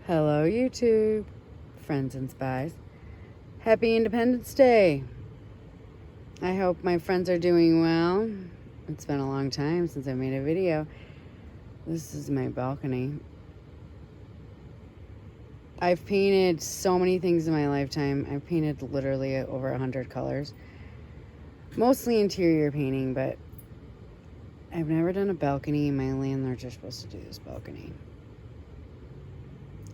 Hello, YouTube, friends and spies. Happy Independence Day. I hope my friends are doing well. It's been a long time since I made a video. This is my balcony. I've painted so many things in my lifetime. I've painted literally over 100 colors. Mostly interior painting, but I've never done a balcony. My landlords are supposed to do this balcony.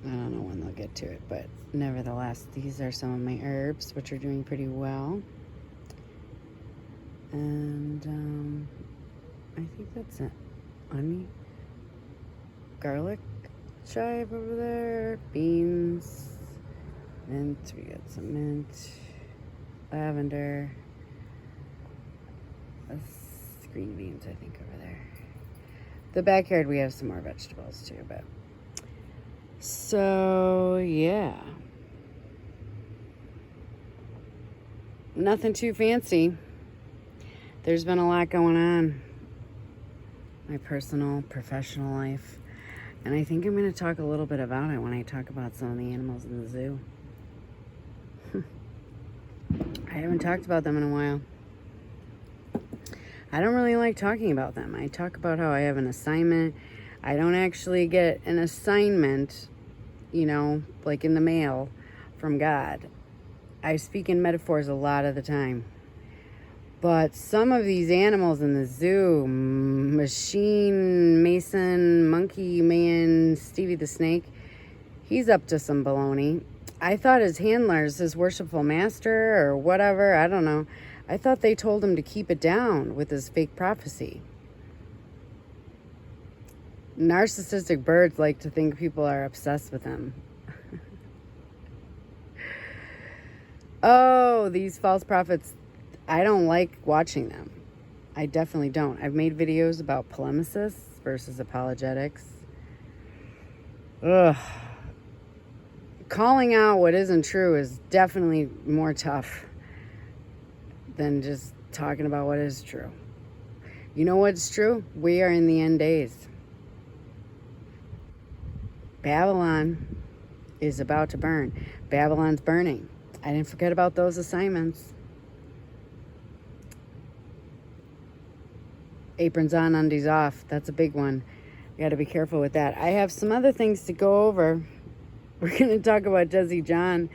I don't know when they'll get to it, but nevertheless, these are some of my herbs, which are doing pretty well. And I think that's it. Onion, garlic chive over there, beans, mint. We got some mint, lavender, green beans, I think, over there. The backyard, we have some more vegetables too, but. So, yeah. Nothing too fancy. There's been a lot going on. My personal, professional life. And I think I'm going to talk a little bit about it when I talk about some of the animals in the zoo. I haven't talked about them in a while. I don't really like talking about them. I talk about how I have an assignment. I don't actually get an assignment, you know, like in the mail from God. I speak in metaphors a lot of the time. But some of these animals in the zoo, Machine, Mason, Monkey Man, Stevie the Snake, he's up to some baloney. I thought his handlers, his worshipful master or whatever, I don't know. I thought they told him to keep it down with his fake prophecy. Narcissistic birds like to think people are obsessed with them. Oh, these false prophets, I don't like watching them. I definitely don't. I've made videos about polemicists versus apologetics. Ugh. Calling out what isn't true is definitely more tough than just talking about what is true. You know what's true? We are in the end days. Babylon is about to burn. Babylon's burning. I didn't forget about those assignments. Aprons on, undies off. That's a big one. You got to be careful with that. I have some other things to go over. We're going to talk about Jesse John.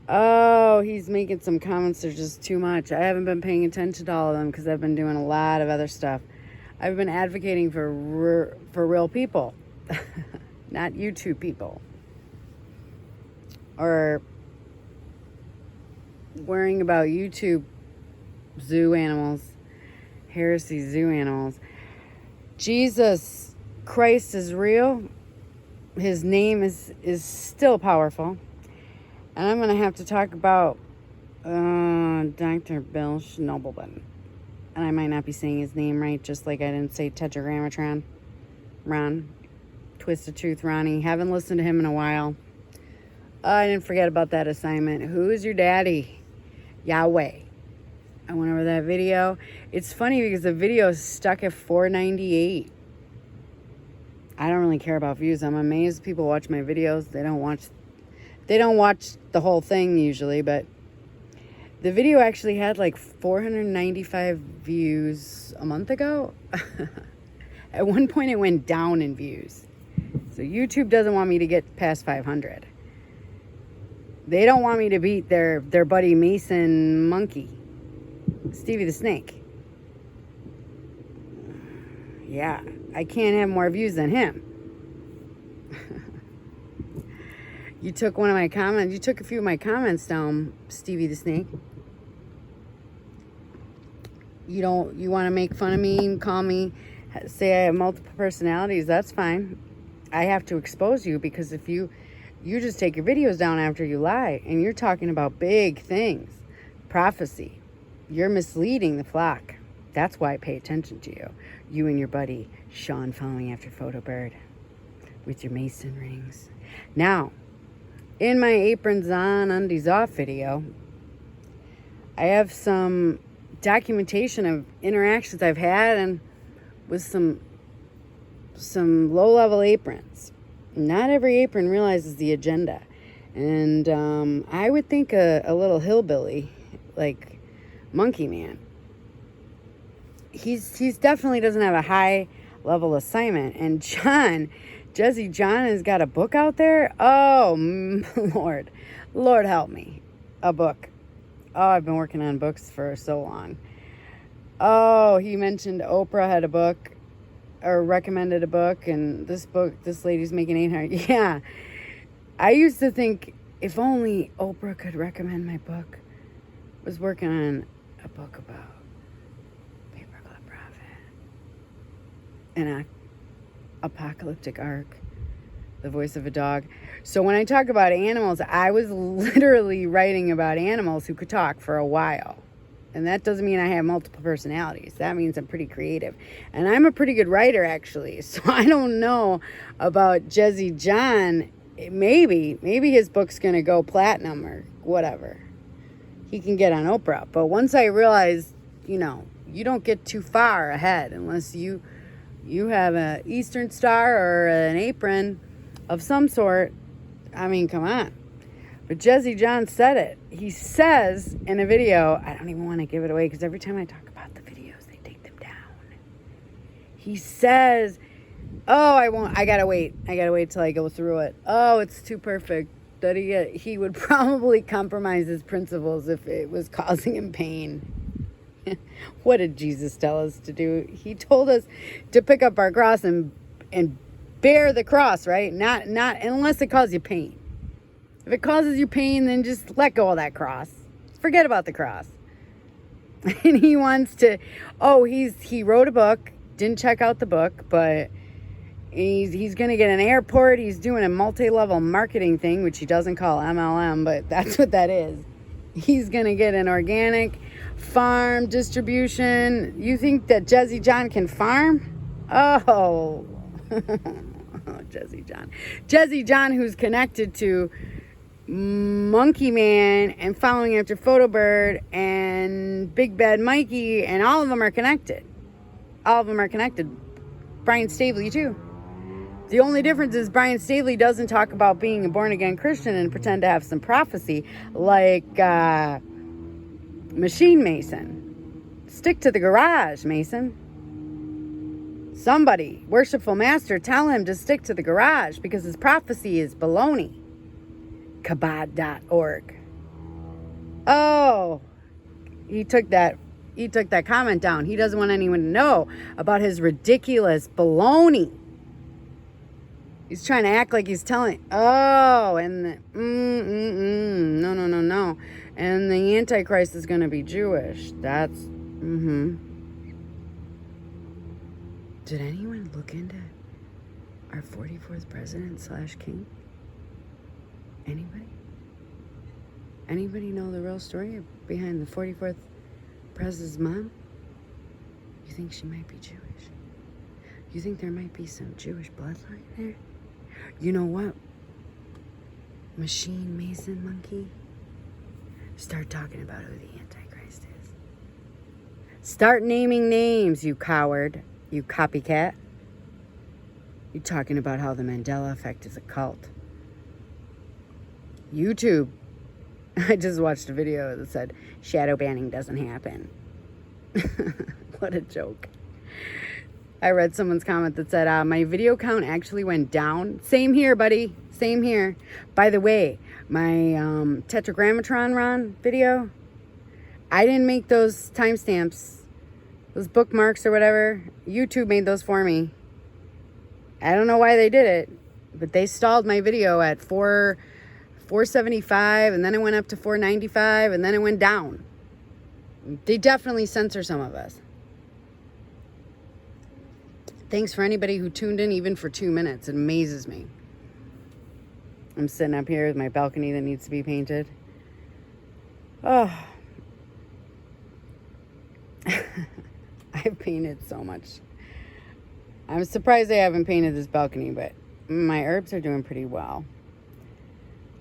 Oh, he's making some comments that are just too much. I haven't been paying attention to all of them because I've been doing a lot of other stuff. I've been advocating for real people. Not YouTube people. Or worrying about YouTube zoo animals. Heresy zoo animals. Jesus Christ is real. His name is still powerful. And I'm going to have to talk about Dr. Bill Schnobelman. And I might not be saying his name right, just like I didn't say Tetragrammatron. Ron. Twisted Truth Ronnie. Haven't listened to him in a while. I didn't forget about that assignment. Who is your daddy? Yahweh. I went over that video. It's funny because the video is stuck at 498. I don't really care about views. I'm amazed people watch my videos. They don't watch the whole thing usually, but the video actually had like 495 views a month ago. At one point it went down in views. So YouTube doesn't want me to get past 500. They don't want me to beat their buddy Mason Monkey, Stevie the Snake. Yeah, I can't have more views than him. You took one of my comments. You took a few of my comments down, Stevie the Snake. You want to make fun of me, call me, say I have multiple personalities. That's fine. I have to expose you because if you just take your videos down after you lie and you're talking about big things, prophecy, you're misleading the flock. That's why I pay attention to you. You and your buddy, Sean, following after Photo Bird with your Mason rings. Now, in my aprons on, undies off video, I have some documentation of interactions I've had and with some low-level aprons. Not every apron realizes the agenda. And I would think a little hillbilly, like Monkey Man, he's definitely doesn't have a high level assignment. And Jesse John has got a book out there. Oh, Lord help me. A book. Oh, I've been working on books for so long. Oh, he mentioned Oprah had a book, or recommended a book, and this lady's making 800. Yeah. I used to think if only Oprah could recommend my book. I was working on a book about paperclip profit. An apocalyptic arc. The voice of a dog. So when I talk about animals, I was literally writing about animals who could talk for a while. And that doesn't mean I have multiple personalities. That means I'm pretty creative. And I'm a pretty good writer, actually. So I don't know about Jesse John. Maybe his book's going to go platinum or whatever. He can get on Oprah. But once I realized, you don't get too far ahead unless you have an Eastern Star or an apron of some sort. I mean, come on. But Jesse John said it. He says in a video, I don't even want to give it away because every time I talk about the videos, they take them down. He says, oh, I gotta wait. I gotta wait till I go through it. Oh, it's too perfect. That he would probably compromise his principles if it was causing him pain. What did Jesus tell us to do? He told us to pick up our cross and bear the cross, right? Not unless it causes you pain. If it causes you pain, then just let go of that cross. Forget about the cross. And he wants to, he wrote a book, didn't check out the book, but he's going to get an airport. He's doing a multi-level marketing thing, which he doesn't call MLM, but that's what that is. He's going to get an organic farm distribution. You think that Jesse John can farm? Oh, Jesse John. Jesse John, who's connected to Monkey Man and following after Photobird and Big Bad Mikey, and all of them are connected. All of them are connected. Brian Staveley too. The only difference is Brian Staveley doesn't talk about being a born-again Christian and pretend to have some prophecy like Machine Mason. Stick to the garage, Mason. Somebody, worshipful master, tell him to stick to the garage because his prophecy is baloney. Kabad.org. Oh, he took that comment down. He doesn't want anyone to know about his ridiculous baloney. He's trying to act like he's telling. Oh, and no. And the Antichrist is going to be Jewish. That's, Did anyone look into our 44th president / king? Anybody? Anybody know the real story behind the 44th president's mom? You think she might be Jewish? You think there might be some Jewish bloodline there? You know what? Machine Mason Monkey? Start talking about who the Antichrist is. Start naming names, you coward. You copycat. You're talking about how the Mandela effect is a cult. YouTube. I just watched a video that said shadow banning doesn't happen. What a joke. I read someone's comment that said, my video count actually went down. Same here, buddy. Same here. By the way, my Tetragrammatron Ron video, I didn't make those timestamps, those bookmarks or whatever. YouTube made those for me. I don't know why they did it, but they stalled my video at 475, and then it went up to 495, and then it went down. They definitely censor some of us. Thanks for anybody who tuned in even for 2 minutes. It amazes me. I'm sitting up here with my balcony that needs to be painted. Oh. I've painted so much. I'm surprised I haven't painted this balcony, but my herbs are doing pretty well.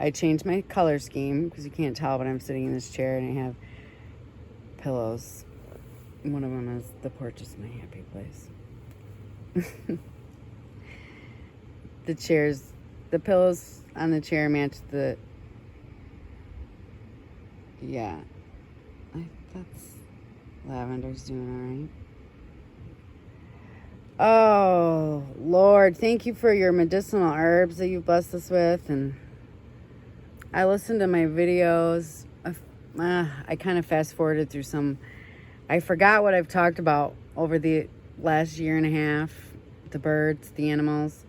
I changed my color scheme because you can't tell, but I'm sitting in this chair and I have pillows. One of them is the porch is my happy place. The chair's The pillows on the chair match the... Yeah. That's... Lavender's doing all right. Oh, Lord. Thank you for your medicinal herbs that you've blessed us with. And I listened to my videos. I kind of fast-forwarded through some... I forgot what I've talked about over the last year and a half. The birds, the animals.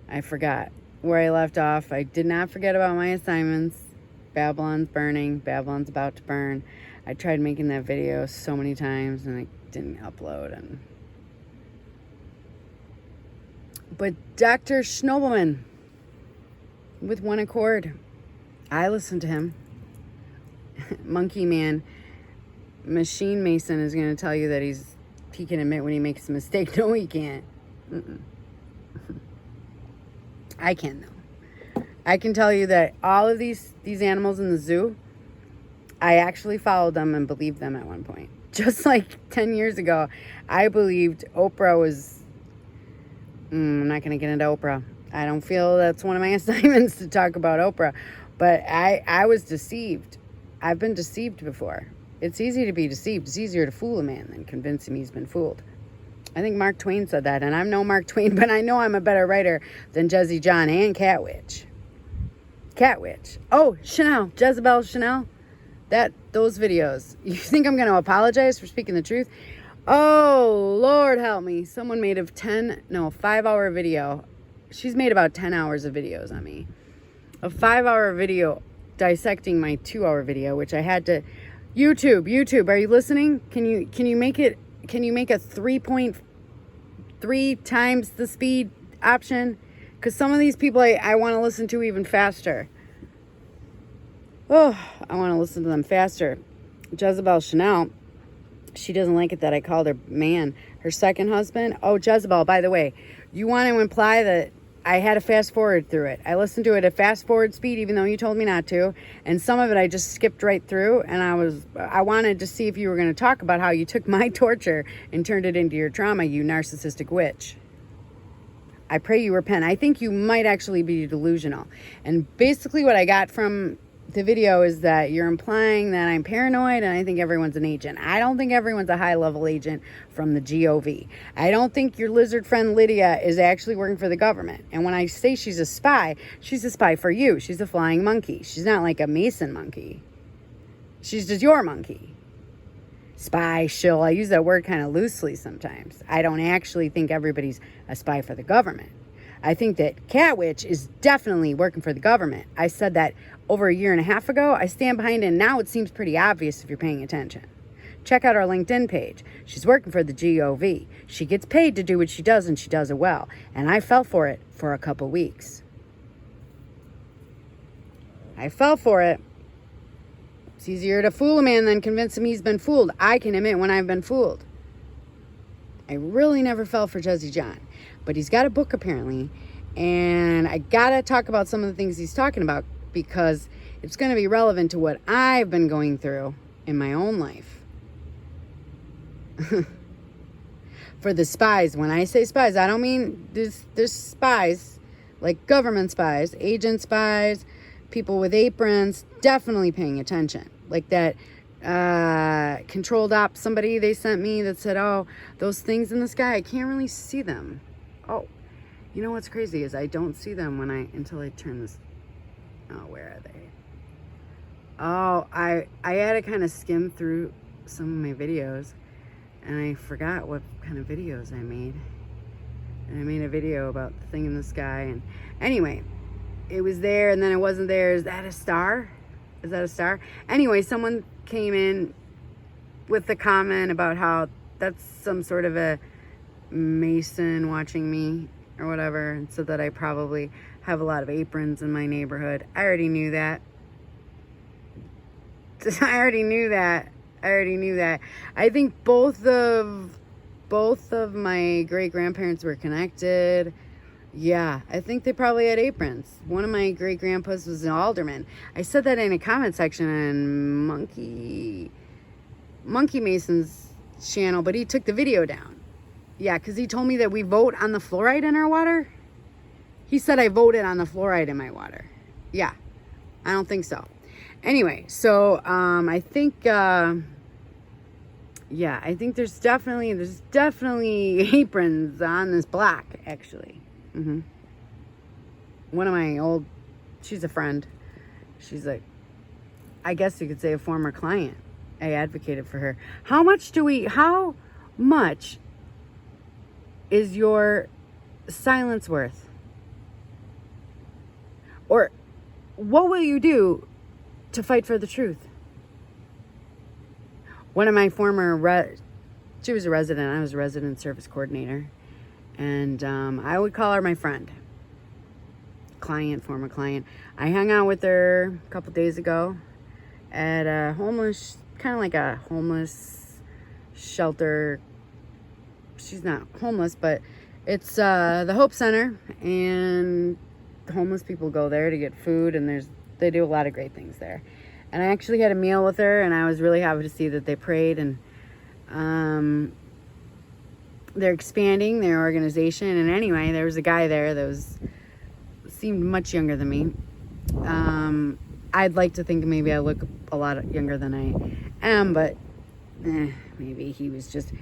I forgot where I left off. I did not forget about my assignments. Babylon's burning. Babylon's about to burn. I tried making that video so many times and it didn't upload. But Dr. Schnobelman, with one accord, I listened to him. Monkey Man, Machine Mason is going to tell you that he can admit when he makes a mistake. No, he can't. I can, though. I can tell you that all of these animals in the zoo, I actually followed them and believed them at one point. Just like 10 years ago, I believed Oprah was... I'm not going to get into Oprah. I don't feel that's one of my assignments to talk about Oprah. But I was deceived. I've been deceived before. It's easy to be deceived. It's easier to fool a man than convince him he's been fooled. I think Mark Twain said that. And I'm no Mark Twain, but I know I'm a better writer than Jesse John and Catwitch. Catwitch. Oh, Chanel. Jezebel Chanel. Those videos. You think I'm going to apologize for speaking the truth? Oh, Lord help me. Someone made a 5-hour video. She's made about 10 hours of videos on me. A 5-hour video dissecting my 2-hour video, which I had to... YouTube, are you listening? Can you make a 3.3 times the speed option? Because some of these people I want to listen to even faster. Oh, I want to listen to them faster. Jezebel Chanel, she doesn't like it that I called her man. Her second husband. Oh, Jezebel, by the way, you want to imply that I had to fast forward through it. I listened to it at fast forward speed, even though you told me not to. And some of it I just skipped right through. And I wanted to see if you were going to talk about how you took my torture and turned it into your trauma, you narcissistic witch. I pray you repent. I think you might actually be delusional. And basically what I got from the video is that you're implying that I'm paranoid and I think everyone's an agent. I don't think everyone's a high-level agent from the GOV. I don't think your lizard friend Lydia is actually working for the government. And when I say she's a spy for you. She's a flying monkey. She's not like a Mason monkey. She's just your monkey. Spy, shill. I use that word kind of loosely sometimes. I don't actually think everybody's a spy for the government. I think that Catwitch is definitely working for the government. I said that over a year and a half ago. I stand behind it, and now it seems pretty obvious if you're paying attention. Check out our LinkedIn page. She's working for the GOV. She gets paid to do what she does, and she does it well. And I fell for it for a couple weeks. I fell for it. It's easier to fool a man than convince him he's been fooled. I can admit when I've been fooled. I really never fell for Jesse John. But he's got a book apparently. And I gotta talk about some of the things he's talking about because it's going to be relevant to what I've been going through in my own life. For the spies, when I say spies, I don't mean there's spies, like government spies, agent spies, people with aprons, definitely paying attention. Like that controlled op, somebody they sent me that said, oh, those things in the sky, I can't really see them. Oh, you know what's crazy is I don't see them until I turn this. Oh, where are they? Oh, I had to kind of skim through some of my videos and I forgot what kind of videos I made. And I made a video about the thing in the sky. And anyway, it was there and then it wasn't there. Is that a star? Is that a star? Anyway, someone came in with the comment about how that's some sort of a Mason watching me or whatever, and so that I probably have a lot of aprons in my neighborhood. I already knew that. I already knew that. I think both of my great-grandparents were connected. Yeah, I think they probably had aprons. One of my great-grandpas was an alderman. I said that in a comment section on Monkey Mason's channel, but he took the video down. Yeah, because he told me that we vote on the fluoride in our water. He said I voted on the fluoride in my water. Yeah, I don't think so. Anyway, so I think yeah, I think there's definitely aprons on this block, actually. One of my she's a friend. She's like, I guess you could say a former client. I advocated for her. How much is your silence worth? Or what will you do to fight for the truth? One of my she was a resident. I was a resident service coordinator. And I would call her my friend. Former client. I hung out with her a couple days ago at a kind of like a homeless shelter. She's not homeless, but it's the Hope Center, and homeless people go there to get food, and they do a lot of great things there. And I actually had a meal with her, and I was really happy to see that they prayed, and they're expanding their organization. And anyway, there was a guy there that seemed much younger than me. I'd like to think maybe I look a lot younger than I am, but maybe he was just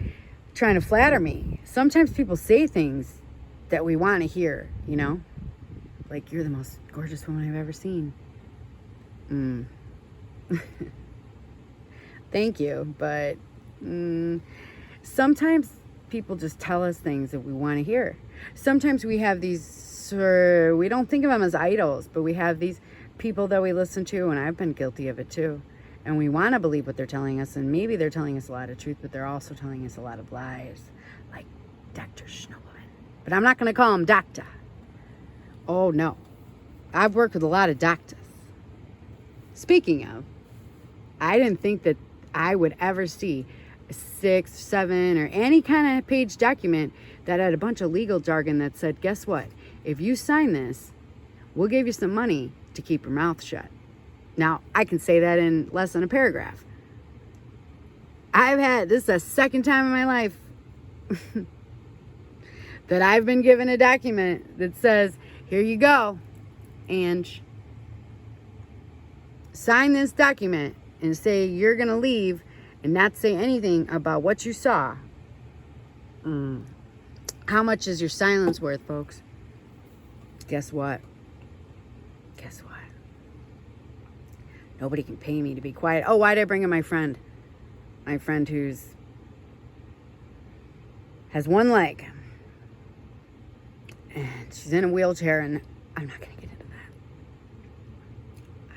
trying to flatter me. Sometimes people say things that we want to hear, you know? Like, you're the most gorgeous woman I've ever seen. Thank you, but sometimes people just tell us things that we want to hear. Sometimes we have we don't think of them as idols, but we have these people that we listen to, and I've been guilty of it too. And we want to believe what they're telling us, and maybe they're telling us a lot of truth, but they're also telling us a lot of lies, like Dr. Schnobelman. But I'm not going to call him doctor. Oh, no. I've worked with a lot of doctors. Speaking of, I didn't think that I would ever see a 6, 7, or any kind of page document that had a bunch of legal jargon that said, guess what? If you sign this, we'll give you some money to keep your mouth shut. Now, I can say that in less than a paragraph. This is the second time in my life that I've been given a document that says, here you go, and sign this document and say you're going to leave and not say anything about what you saw. How much is your silence worth, folks? Guess what? Nobody can pay me to be quiet. Oh, why did I bring in my friend? My friend has one leg. And she's in a wheelchair, and I'm not going to get into that.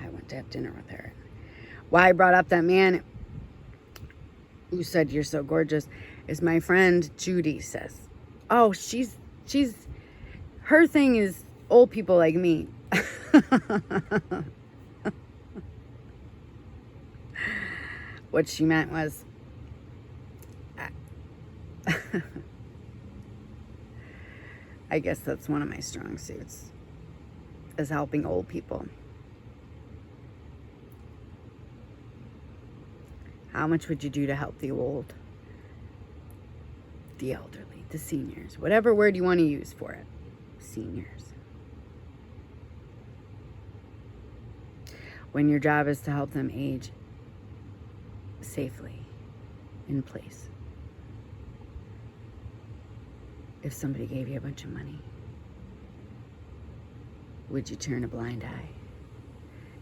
I went to have dinner with her. Why I brought up that man who said you're so gorgeous is my friend Judy says, oh, her thing is old people like me. What she meant was, I guess that's one of my strong suits, is helping old people. How much would you do to help the old, the elderly, the seniors, whatever word you want to use for it, seniors? When your job is to help them age safely in place. If somebody gave you a bunch of money, would you turn a blind eye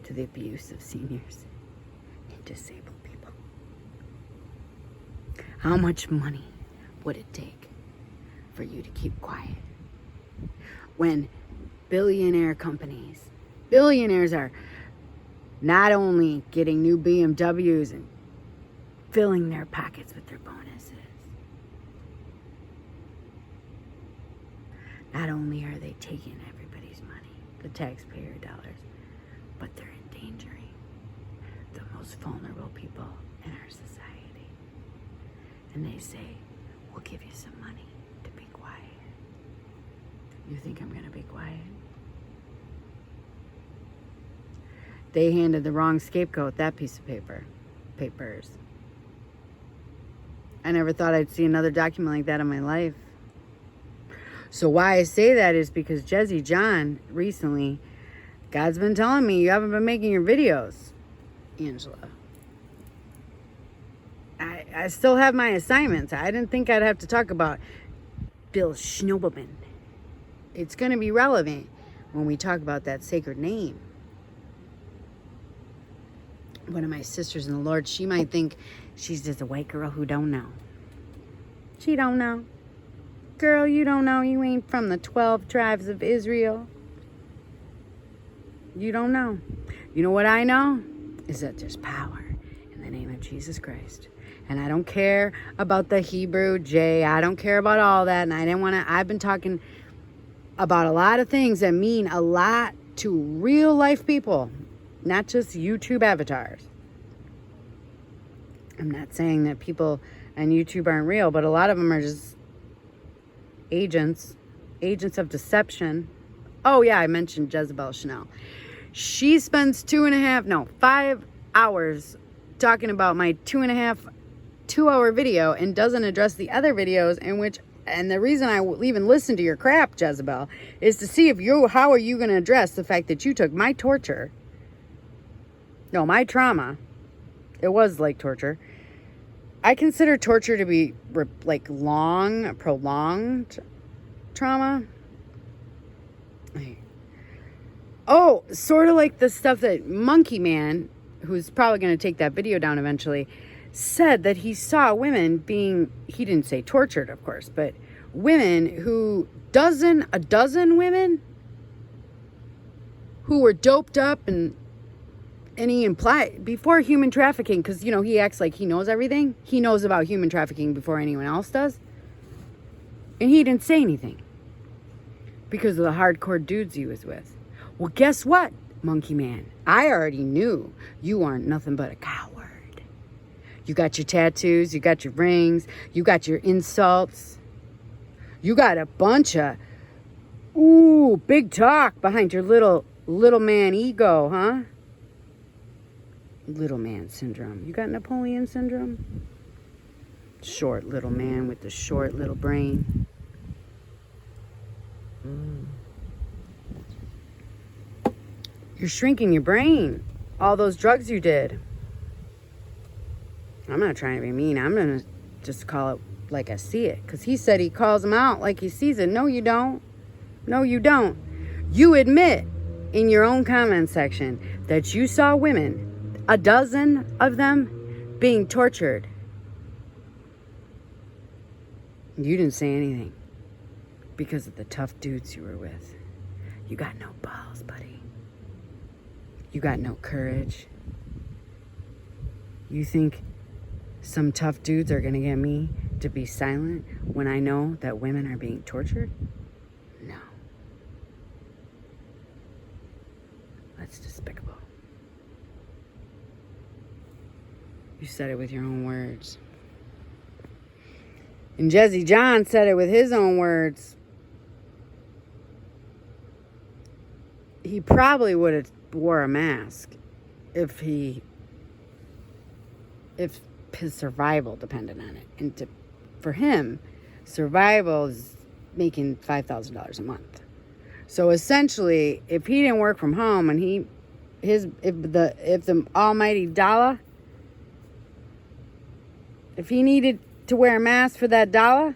to the abuse of seniors and disabled people? How much money would it take for you to keep quiet? When billionaires are not only getting new BMWs and filling their pockets with their bonuses. Not only are they taking everybody's money, the taxpayer dollars, but they're endangering the most vulnerable people in our society. And they say, we'll give you some money to be quiet. You think I'm going to be quiet? They handed the wrong scapegoat that piece of papers. I never thought I'd see another document like that in my life. So why I say that is because Jesse John recently, God's been telling me you haven't been making your videos, Angela. I still have my assignments. I didn't think I'd have to talk about Bill Schnobelman. It's going to be relevant when we talk about that sacred name. One of my sisters in the Lord, she might think she's just a white girl who don't know. She don't know. Girl, you don't know. You ain't from the 12 tribes of Israel. You don't know. You know what I know? Is that there's power in the name of Jesus Christ. And I don't care about the Hebrew J. I don't care about all that. And I didn't want to, I've been talking about a lot of things that mean a lot to real life people, not just YouTube avatars. I'm not saying that people on YouTube aren't real, but a lot of them are just agents of deception. Oh yeah, I mentioned Jezebel Chanel. She spends 5 hours talking about my 2-hour video and doesn't address the other videos in which, and the reason I will even listen to your crap, Jezebel, is to see how are you going to address the fact that you took my trauma. It was like torture. I consider torture to be like long, prolonged trauma. Oh, sort of like the stuff that Monkey Man, who's probably going to take that video down eventually, said that he saw women being, he didn't say tortured, of course, but women who, a dozen women who were doped up and he implied, before human trafficking, because, he acts like he knows everything. He knows about human trafficking before anyone else does. And he didn't say anything because of the hardcore dudes he was with. Well, guess what, Monkey Man? I already knew you aren't nothing but a coward. You got your tattoos, you got your rings, you got your insults. You got a bunch of, big talk behind your little man ego, huh? Little man syndrome. You got Napoleon syndrome? Short little man with the short little brain. You're shrinking your brain. All those drugs you did. I'm not trying to be mean. I'm going to just call it like I see it. Because he said he calls them out like he sees it. No, you don't. No, you don't. You admit in your own comment section that you saw women, a dozen of them, being tortured. You didn't say anything because of the tough dudes you were with. You got no balls, buddy. You got no courage. You think some tough dudes are going to get me to be silent when I know that women are being tortured? No. That's despicable. You said it with your own words. And Jesse John said it with his own words. He probably would have wore a mask if his survival depended on it. And for him, survival is making $5,000 a month. So essentially, if he didn't work from home and if the almighty dollar, if he needed to wear a mask for that dollar,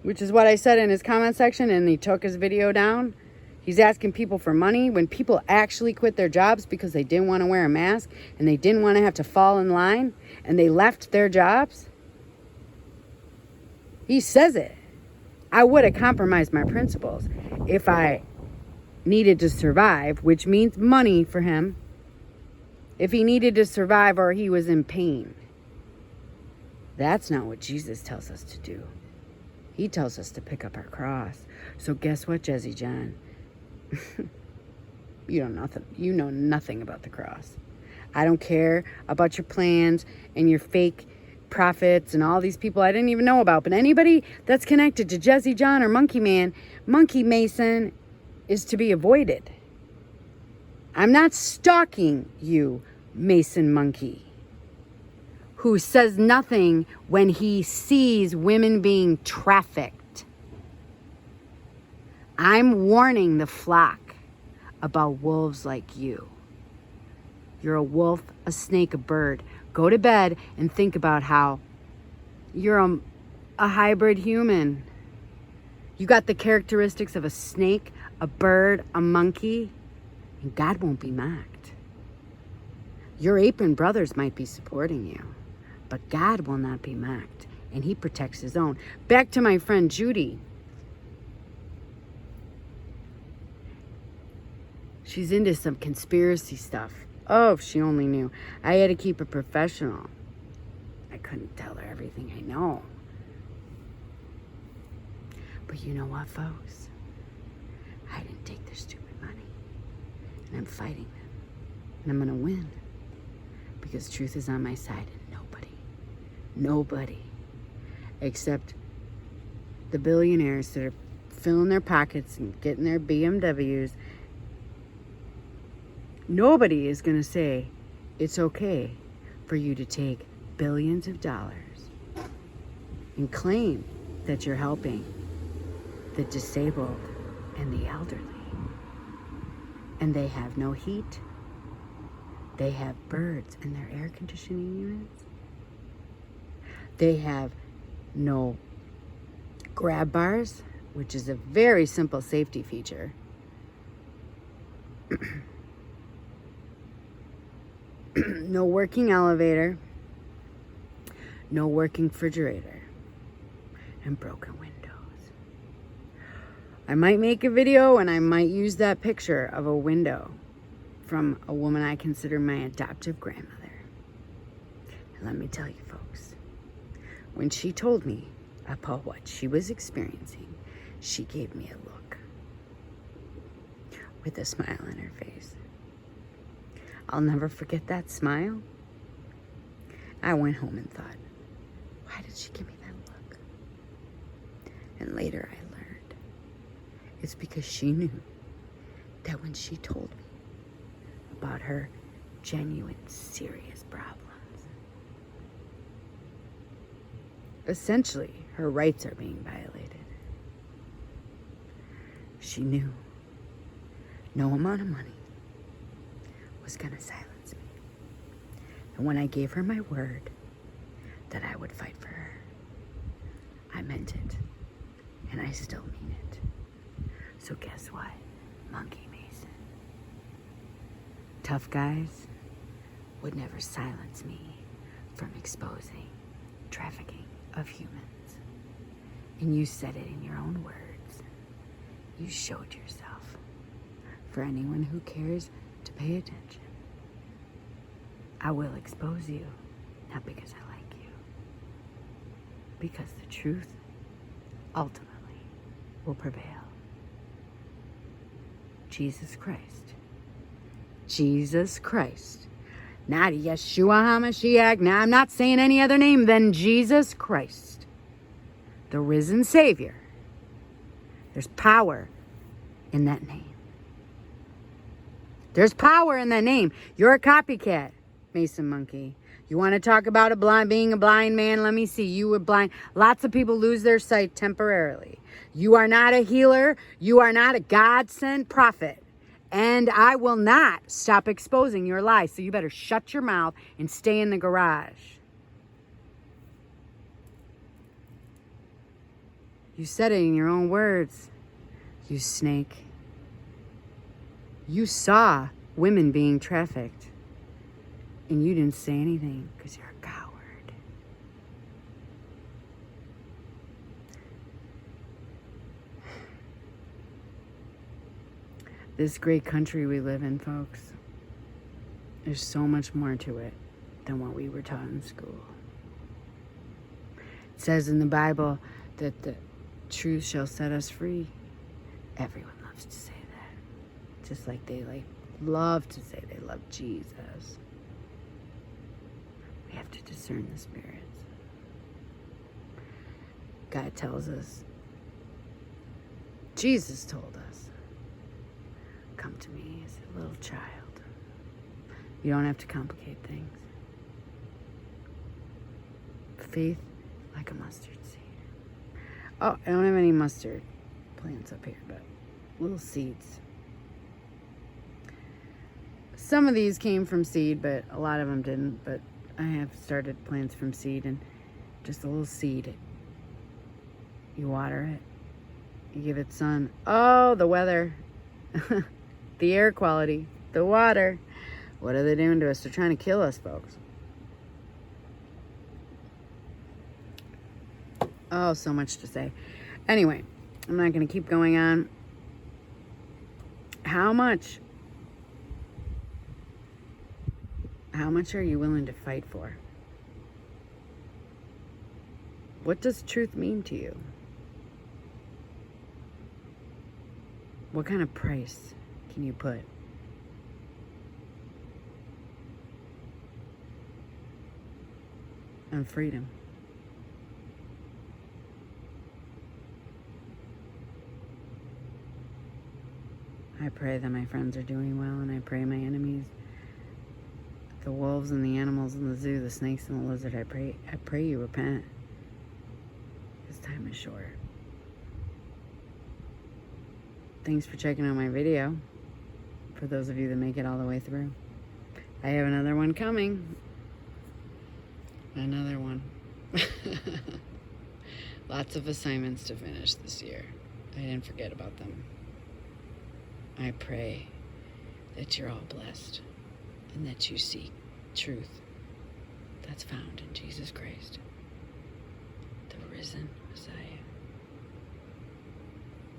which is what I said in his comment section, and he took his video down, he's asking people for money when people actually quit their jobs because they didn't want to wear a mask and they didn't want to have to fall in line and they left their jobs. He says it. I would have compromised my principles if I needed to survive, which means money for him. If he needed to survive or he was in pain. That's not what Jesus tells us to do. He tells us to pick up our cross. So guess what, Jesse John? You know nothing about the cross. I don't care about your plans and your fake prophets and all these people I didn't even know about. But anybody that's connected to Jesse John or Monkey Man, Monkey Mason, is to be avoided. I'm not stalking you, Mason Monkey, who says nothing when he sees women being trafficked. I'm warning the flock about wolves like you. You're a wolf, a snake, a bird. Go to bed and think about how you're a hybrid human. You got the characteristics of a snake, a bird, a monkey, and God won't be mocked. Your apron brothers might be supporting you, but God will not be mocked, and he protects his own. Back to my friend Judy. She's into some conspiracy stuff. Oh, if she only knew. I had to keep it professional. I couldn't tell her everything I know. But you know what, folks? I didn't take their stupid money. And I'm fighting them. And I'm going to win. Because truth is on my side, and nobody, except the billionaires that are filling their pockets and getting their BMWs, nobody is going to say it's okay for you to take billions of dollars and claim that you're helping the disabled and the elderly. And they have no heat. They have birds in their air conditioning units. They have no grab bars, which is a very simple safety feature. No working elevator, no working refrigerator, and broken windows. I might make a video and I might use that picture of a window from a woman I consider my adoptive grandmother. And let me tell you, folks, when she told me about what she was experiencing, she gave me a look with a smile on her face. I'll never forget that smile. I went home and thought, why did she give me that look? And later I learned it's because she knew that when she told me about her genuine, serious problems, essentially her rights are being violated. She knew no amount of money was going to silence me. And when I gave her my word that I would fight for her, I meant it. And I still mean it. So guess what, Monkey Mason? Tough guys would never silence me from exposing trafficking of humans. And you said it in your own words. You showed yourself. For anyone who cares to pay attention, I will expose you, not because I like you, because the truth ultimately will prevail. Jesus Christ. Jesus Christ. Not Yeshua HaMashiach. Now, I'm not saying any other name than Jesus Christ, the risen Savior. There's power in that name. There's power in that name. You're a copycat, Mason Monkey. You want to talk about being a blind man? Let me see. You were blind. Lots of people lose their sight temporarily. You are not a healer. You are not a God-sent prophet. And I will not stop exposing your lies. So you better shut your mouth and stay in the garage. You said it in your own words, you snake. You saw women being trafficked, and you didn't say anything because you're a coward. This great country we live in, folks, there's so much more to it than what we were taught in school. It says in the Bible that the truth shall set us free. Everyone loves to say that. Just like they love to say they love Jesus. We have to discern the spirits. God tells us, Jesus told us, come to me as a little child. You don't have to complicate things. Faith like a mustard seed. Oh, I don't have any mustard plants up here, but little seeds. Some of these came from seed, but a lot of them didn't. But I have started plants from seed, and just a little seed. You water it. You give it sun. Oh, the weather. The air quality. The water. What are they doing to us? They're trying to kill us, folks. Oh, so much to say. Anyway, I'm not going to keep going on. How much? How much are you willing to fight for? What does truth mean to you? What kind of price can you put? On freedom. I pray that my friends are doing well, and I pray my enemies, the wolves and the animals in the zoo, the snakes and the lizard, I pray you repent. This time is short. Thanks for checking out my video. For those of you that make it all the way through. I have another one coming. Another one. Lots of assignments to finish this year. I didn't forget about them. I pray that you're all blessed and that you seek truth that's found in Jesus Christ, the risen Messiah.